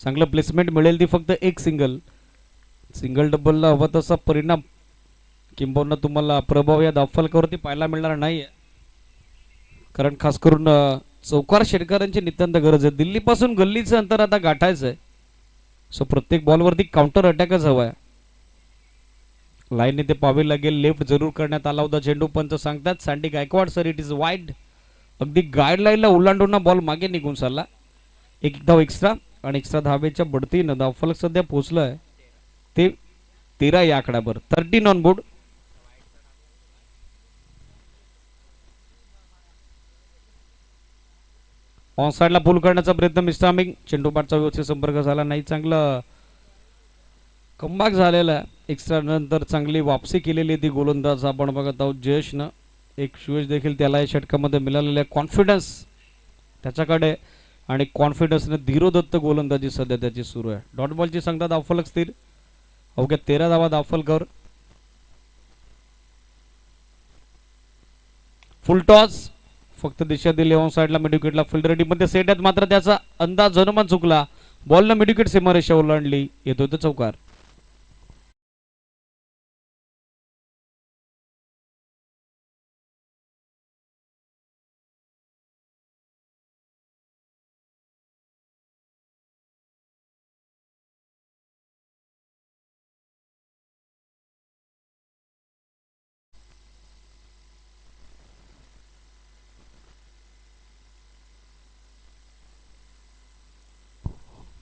S2: चांगलं प्लेसमेंट मिळेल ती फक्त एक सिंगल. सिंगल डबलला हवा तसा परिणाम किंबहुना तुम्हाला प्रभाव या धावफलकावरती पाहायला मिळणार नाही, कारण खास करून चौकार षटकारांची नितांत गरज आहे. दिल्लीपासून गल्लीचं अंतर आता गाठायचं आहे. सो प्रत्येक बॉलवरती काउंटर अटॅकच हवा आहे. लाईनने ते पाहावे लागेल. लेफ्ट जरूर करण्यात आला होता चेंडू. पंच सांगतात sandy Gaikwad sir it is wide. अगदी गाईडलाईनला ओलांडून बॉल मागे निघून चालला. एक धाव एक्स्ट्रा आणि एक्स्ट्रा धावेच्या बढतीनं धावफलक सध्या पोहोचलंय ते 13 या आकड्यावर. 13 ऑन बोर्ड. ऑन साइडला पुल करण्याचा प्रयत्न मिस्टामिंग. चेंडू बॅटचा व्यवस्थित संपर्क झाला नाही. चांगलं कमबॅक झालेला आहे. एक्स्ट्रा नंतर चांगली वापसी केलेली ती गोलंदाज आपण बघत आहोत जयेशनं. एक शुएश देखील त्याला या षटकामध्ये मिळालेला कॉन्फिडन्स त्याच्याकडे आणि कॉन्फिडन्सने धीरो दत्त गोलंदाजी सध्या त्याची सुरू आहे. डॉट बॉलची संख्या धावफलक स्थिर. अवघ्या 13 धावा धावफलकावर. फुल टॉस. फक्त दिशा दिली ऑन साइडला. मिडविकेटला फिल्डर मध्ये सेट आहेत, मात्र त्याचा अंदाज अनुमान चुकला. बॉलनं मिडविकेट सीमारेषा ओलांडली. येतोय तो चौकार.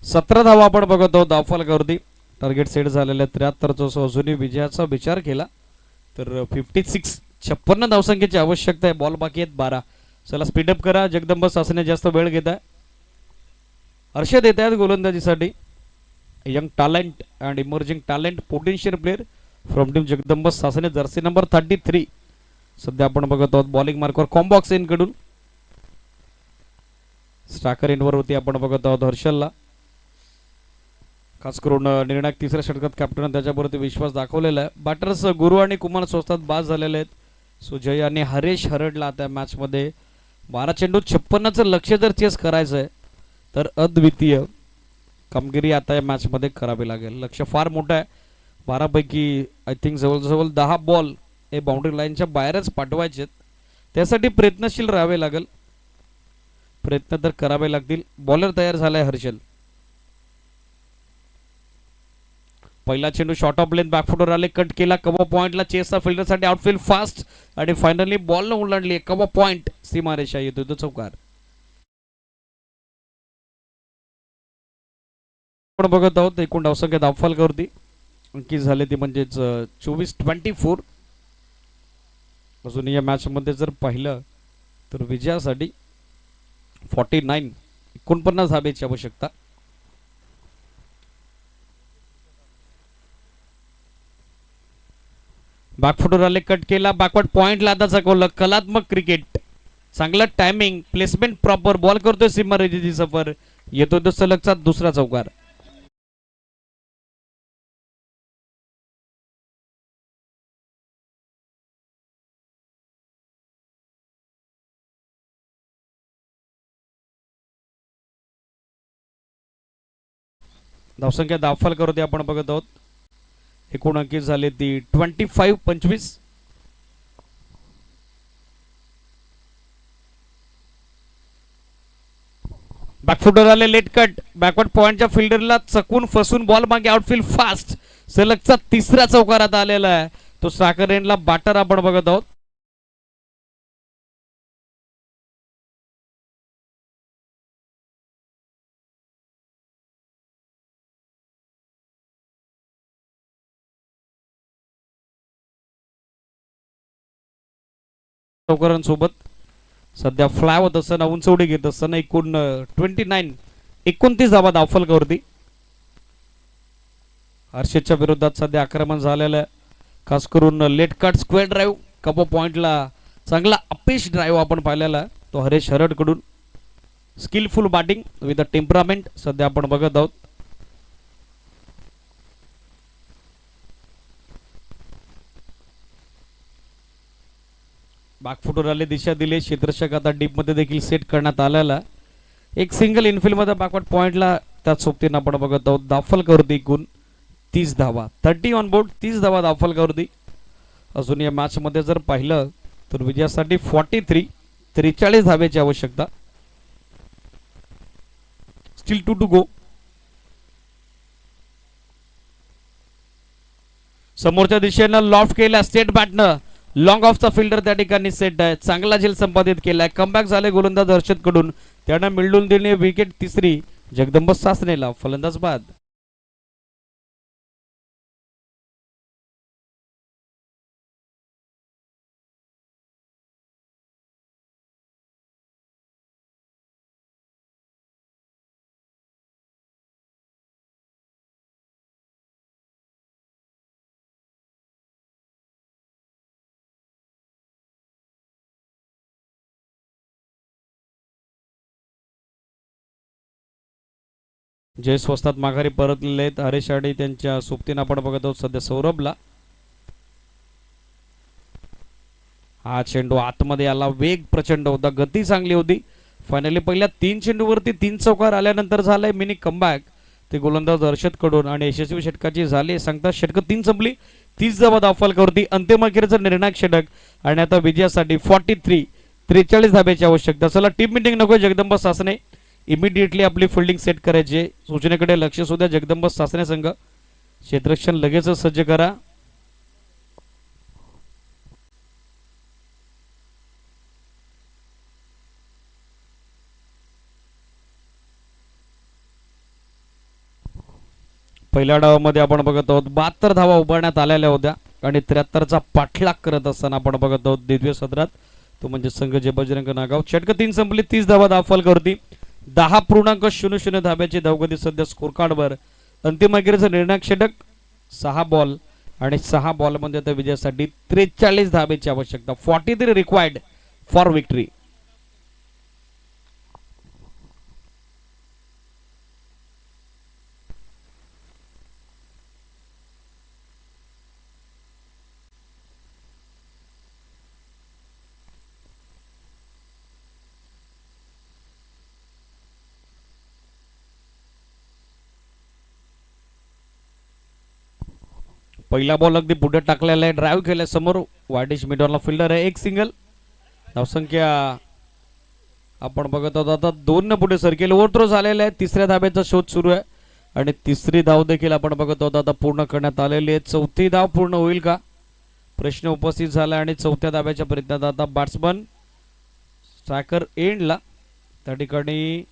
S2: 17 धावा आपण बघत आहोत धावफलकावरती. टार्गेट सेट झालेले 73 अजूनही विजयाचा विचार केला तर 56 धावसंख्येची आवश्यकता आहे. बॉल बाकी आहेत 12. चला स्पीडअप करा. जगदंब सासने जास्त वेळ घेत आहे. हर्षद येत आहेत गोलंदाजीसाठी. Young talent and emerging talent potential player from team Jagdamb Sasane jersey number 33. सध्या आपण बघत आहोत बॉलिंग मार्कवर कॉम्बॉक्स इन कडून स्टाकर इनवर होती. आपण बघत आहोत हर्षलला. खास करून निर्णायक तिसऱ्या षटकात कॅप्टन त्याच्यावरती विश्वास दाखवलेला आहे. बॅटर्स गुरु आणि कुमार स्वस्तात बाद झालेले आहेत. सुजय आणि हरेश हरडला त्या मॅचमध्ये 12 चेंडू 56चं लक्ष जर चेस करायचं आहे तर अद्वितीय कामगिरी आता या मॅचमध्ये करावी लागेल. लक्ष फार मोठं आहे. 12 पैकी आय थिंक जवळजवळ 10 बॉल हे बाउंड्री लाईनच्या बाहेरच पाठवायचे आहेत. त्यासाठी प्रयत्नशील राहावे लागेल. प्रयत्न तर करावे लागतील. बॉलर तयार झालाय हर्षल. पहिला चेंडू शॉर्ट ऑफ लेन बॅकफुटवर आले, कट केला कव्हा पॉइंटला. चेसचा फिल्डरसाठी आउटफील्ड फास्ट आणि फायनली बॉल न उलांडली. कव्हा पॉइंट सीमारेषा येतो तो चौकार. आपण बघत आहोत एकूण धावसंख्या धावफलकावरती अंकित झाले ती म्हणजेच 24-24. अजून या मॅच मध्ये जर पाहिलं तर विजयासाठी 49 धाब्याची आवश्यकता. बॅकफुटवर आले, कट केला, बॅकवर्ड पॉइंटला आता चकवलं. कलात्मक क्रिकेट, चांगला टायमिंग, प्लेसमेंट प्रॉपर. बॉल करतोय सीमारेषेची सफर. येतो तो सलगचा दुसरा चौकार. धावसंख्या धावफलकावरती आपण बघत आहोत. एकूण अंकित झाले ती 25-25. बॅकफुटर आले, लेट कट, बॅकवर्ड पॉइंटच्या फिल्डरला चकून फसून बॉल मागे. Outfield fast. सलगचा तिसरा चौकार आता आलेला आहे. तो साकर एंडला बॅटर आपण बघत आहोत. चौकारांसोबत सध्या फ्लाय होत असताना, उंचवडी घेत असताना एकूण 29 धावा धावफलकावरती. हर्षदच्या विरोधात सध्या आक्रमण झालेलं आहे. खास करून लेट कट स्क्वेअर ड्राईव्ह कप पॉइंटला चांगला अपेश ड्राईव्ह आपण पाहिलेला आहे तो हरेश हरड कडून. Skilful batting with a temperament सध्या आपण बघत आहोत. बॅकफुटवर आले, दिशा दिली. क्षेत्ररक्षक आता डीप मध्ये देखील सेट करण्यात आलेला. एक सिंगल इनफिल्ड मध्ये बॅकवर्ड पॉइंटला त्याच सोबतीनं आपण बघत आहोत. धावफलकावरती एकूण 30 धावा, 30 ऑन बोर्ड, 30 धावा धावफलकावरती. अजून या मॅच मध्ये जर पाहिलं तर विजयासाठी 43 धाब्याची आवश्यकता. Still 2 to go. समोरच्या दिशेनं लॉफ्ट केला स्टेट बॅटनं. लॉंग ऑफचा फिल्डर त्या ठिकाणी सेट आहे. चांगला झेल संपादित केलाय. कमबॅक झाले गोलंदाज हर्षद कडून. त्यानं मिळून दिली विकेट तिसरी जगदंब सासनेला. फलंदाज बाद. जय स्वस्तात माघारी परतलेले आहेत हरेश आणि त्यांच्या सोबतीनं आपण बघत आहोत सध्या सौरभला. हा चेंडू आतमध्ये आला. वेग प्रचंड होता, गती चांगली होती. फायनली पहिल्या 3 चेंडूवरती 3 चौकार आल्यानंतर झालंय मिनी कमबॅक ते गोलंदाज हर्षद कडून आणि यशस्वी षटकाची झाली सांगता षटक 3 संपली. 30 धावा धावफलकावरती. अंतिम अखेरचं निर्णायक षटक आणि आता विजयासाठी 43 धाब्याची आवश्यकता. चला टीम मिटिंग नको. जगदंब सासने इमिडिएटली आपली फिल्डिंग सेट करायची. सूचनेकडे लक्ष सुद्धा जगदंब सासने संघ. क्षेत्ररक्षण लगेचच सज्ज करा. पहिल्या डावामध्ये आपण बघत आहोत 72 धावा उभारण्यात आलेल्या होत्या आणि 73चा पाठलाग करत असताना आपण बघत आहोत द्वितीय सत्रात, तो म्हणजे संघ जे बजरंग नागाव. षटक 3 संपली, 30 धावा धावफलकावरती, 10.00 धाब्याची धावगती सध्या स्कोर कार्डवर. अंतिम अखेरचं निर्णायक षटक 6 बॉल आणि 6 बॉलमध्ये आता विजयासाठी 43 धाब्याची आवश्यकता. 43 रिक्वायर्ड फॉर विक्टरी. पहिला बॉल अगदी पुढे टाकलेला आहे, ड्राईव्ह केल्या समोर वायडिश मिडॉनला फिल्डर आहे. एक सिंगल. धावसंख्या आपण बघत आहोत आता 2 पुढे सरकेल. ओव्हरथ्रो झालेला आहे, तिसऱ्या धाब्याचा शोध सुरू आहे आणि तिसरी धाव देखील आपण बघत आहोत आता पूर्ण करण्यात आलेली आहे. चौथी धाव पूर्ण होईल का प्रश्न उपस्थित झाला आणि चौथ्या धाब्याच्या प्रयत्नात आता बॅट्समन स्ट्रायकर एंडला, त्या ठिकाणी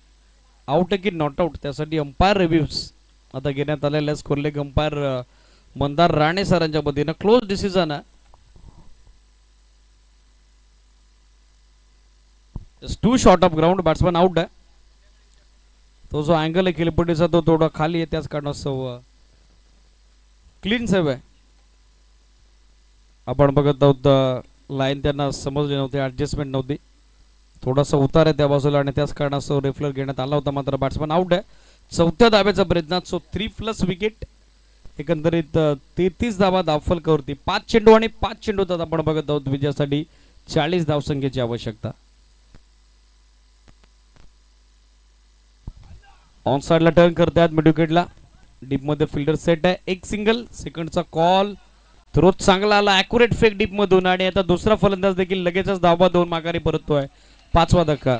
S2: आउट की नॉट आउट त्यासाठी अंपायर रिव्ह्यूज आता घेण्यात आलेल्या. Square leg umpire Mandar Rane सरांच्या वतीनं क्लोज डिसिजन आहे. Too short of ground, batsman out आहे. तो जो अँगल आहे किलपट्टीचा तो थोडा खाली आहे, त्याच कारणास्तव क्लीन सेव्ह आहे. आपण बघत आहोत लाईन त्यांना समजली नव्हती, ऍडजस्टमेंट नव्हती, थोडासा उतार आहे त्या बाजूला आणि त्याच कारणास्तव रेफलर घेण्यात आला होता. मात्र बॅट्समन आउट आहे. चौथ्या धाब्याचा प्रयत्नात 3+ विकेट, एकंदरीत 33 धावा धावफलकावरती. 5 चेंडू आणि 5 चेंडूत आपण बघत आहोत विजयासाठी 40 धावसंख्येची आवश्यकता. ऑन साइडला टर्न करतायत मिड विकेटला, डीप मध्ये फिल्डर सेट आहे. एक सिंगल, सेकंडचा कॉल, थ्रो चांगला आला, ॲक्युरेट फेक डीप मधून आणि आता दुसरा फलंदाज देखील लगेचच धावा देऊन माघारी परततोय. 5वा धक्का.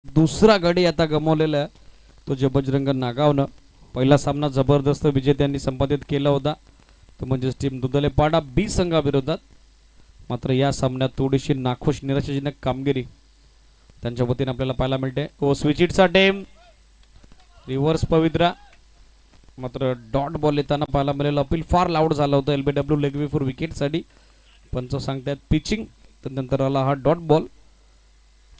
S2: दुसरा गडी आता गमावलेला आहे, तो जे बजरंग नागावनं. पहिला सामना जबरदस्त विजेत्यांनी संपादित केला होता, तो म्हणजे टीम दुधलेपाडा बी संघाविरोधात. मात्र या सामन्यात थोडीशी नाखुश निराशाजनक कामगिरी त्यांच्या वतीने आपल्याला पाहायला मिळते. ओ स्विचिटचा टेम, रिव्हर्स पवित्रा, मात्र डॉट बॉल येताना पाहायला मिळालं. अपील फार लाऊड झालं होतं LBW लेग फॉर विकेटसाठी. पंच सांगतायत पिचिंग, तर नंतर आला हा डॉट बॉल.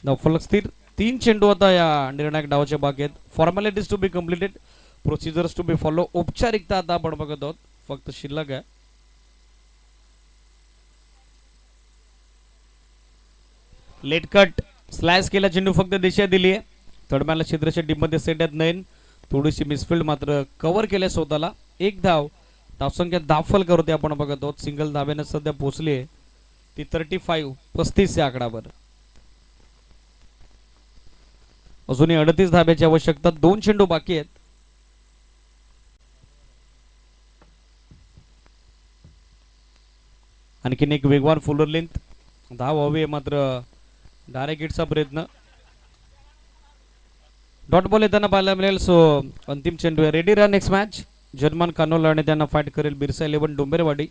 S2: धावफलक स्थिर. 3 चेंडू आता या निर्णायक डावाच्या बाकी आहेत. Formalities to be completed, procedures to be follow. औपचारिकता आता आपण बघत आहोत फक्त शिल्लक आहे. लेट कट, स्लाइस केला चेंडू, फक्त दिशा दिली आहे. थर्डमॅनला छिद्रच्या टीममध्ये सेट आहेत नयन, थोडीशी मिसफिल्ड, मात्र कव्हर केले स्वतःला. 1 धाव. धावसंख्या धावफलकावरती आपण बघत आहोत. सिंगल धाब्याने सध्या पोहोचली आहे ती 35 या आकडावर. अजूनही 38 धाब्याची आवश्यकता. 2 चेंडू बाकी आहेत. आणखीन एक वेगवान फुलर लेंथ धाव हवी आहे, मात्र डायरेक्ट हिटचा प्रयत्न. डॉट बॉल येताना पाहायला मिळेल. सो अंतिम चेंडू आहे. Ready run next match. जर्मन कानोला आणि त्यांना फाईट करेल बिरसा 11 डोंबेरवाडी.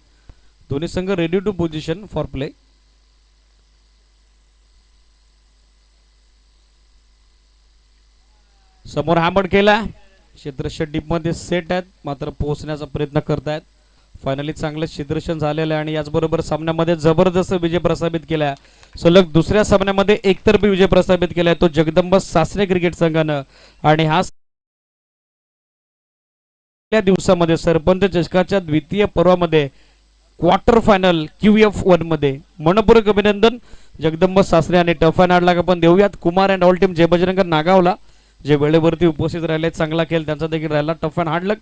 S2: दोन्ही संघ ready to position for play. समोर हॅमर केला, क्षेत्ररक्षण डीप मध्ये सेट आहेत, मात्र पोहोचण्याचा प्रयत्न करतायत. फायनली चांगलं क्षेत्ररक्षण झालेलं आहे आणि याचबरोबर सामन्यामध्ये जबरदस्त विजय प्रस्थापित केला. सलग दुसऱ्या सामन्यामध्ये एकतर्फी विजय प्रस्थापित केलाय तो जगदंब सासने क्रिकेट संघानं. आणि हा या दिवसामध्ये सरपंच चषकाच्या द्वितीय पर्वामध्ये क्वार्टर फायनल QF1 मध्ये मनपूर्वक अभिनंदन जगदंब सासने आणि टफ अँड हार्ड लाग आपण देऊयात कुमार अँड ऑल टीम जय बजरंग नागावला, जे वेळेवरती उपस्थित राहिले. चांगला खेळ त्यांचा देखील राहिला. Tough and hard luck.